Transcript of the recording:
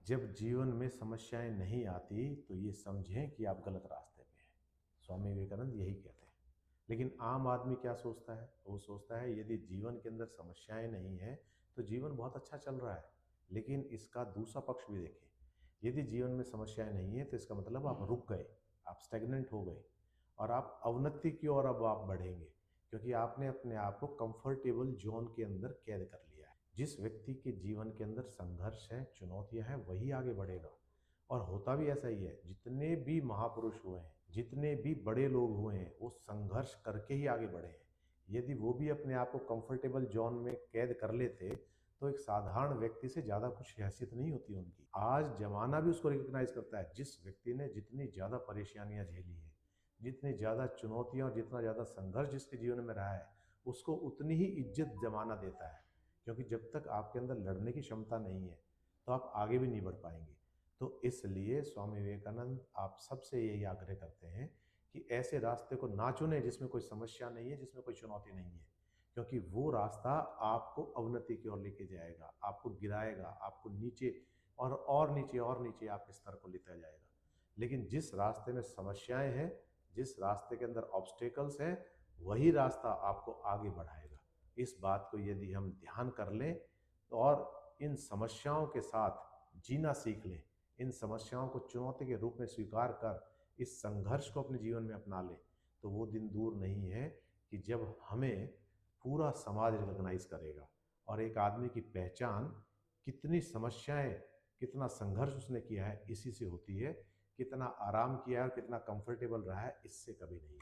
जब जीवन में समस्याएं नहीं आती तो ये समझें कि आप गलत रास्ते पे हैं। स्वामी विवेकानंद यही कहते हैं। लेकिन आम आदमी क्या सोचता है? वो सोचता है यदि जीवन के अंदर समस्याएं नहीं हैं तो जीवन बहुत अच्छा चल रहा है। लेकिन इसका दूसरा पक्ष भी देखें। यदि जीवन में समस्याएं नहीं है तो इसका मतलब आप रुक गए, आप स्टेगनेंट हो गए और आप अवनति की ओर अब आप बढ़ेंगे, क्योंकि आपने अपने आप को कंफर्टेबल जोन के अंदर कैद कर लिया है। जिस व्यक्ति के जीवन के अंदर संघर्ष है, चुनौतियां हैं, वही आगे बढ़ेगा। और होता भी ऐसा ही है। जितने भी महापुरुष हुए हैं, जितने भी बड़े लोग हुए हैं, वो संघर्ष करके ही आगे बढ़े हैं। यदि वो भी अपने आप को कंफर्टेबल जोन में कैद कर लेते तो एक साधारण व्यक्ति से ज्यादा कुछ हैसियत नहीं होती उनकी। आज जमाना भी उसको रिकॉग्नाइज करता है। जिस व्यक्ति ने जितनी ज्यादा परेशानियां झेली है, जितनी ज्यादा चुनौतियां और जितना ज्यादा संघर्ष जिसके जीवन में रहा है, उसको उतनी ही इज्जत जमाना देता है। क्योंकि जब तक आपके अंदर लड़ने की क्षमता नहीं है तो आप आगे भी नहीं बढ़ पाएंगे। तो इसलिए स्वामी विवेकानंद आप सबसे यही आग्रह करते हैं कि ऐसे रास्ते को ना चुनें जिसमें कोई समस्या नहीं है, जिसमें कोई चुनौती नहीं है। क्योंकि वो रास्ता आपको अवनति की ओर लेके जाएगा, आपको गिराएगा, आपको नीचे और नीचे और नीचे आपके स्तर को लेता जाएगा। लेकिन जिस रास्ते में समस्याएं हैं, जिस रास्ते के अंदर ऑब्स्टेकल्स हैं, वही रास्ता आपको आगे बढ़ाएगा। इस बात को यदि हम ध्यान कर लें तो और इन समस्याओं के साथ जीना सीख लें, इन समस्याओं को चुनौती के रूप में स्वीकार कर इस संघर्ष को अपने जीवन में अपना लें, तो वो दिन दूर नहीं है कि जब हमें पूरा समाज रिकॉग्नाइज करेगा और एक आदमी की पहचान कितनी समस्याएं, कितना संघर्ष उसने किया है, इसी से होती है। कितना आराम किया है और कितना कंफर्टेबल रहा है, इससे कभी नहीं।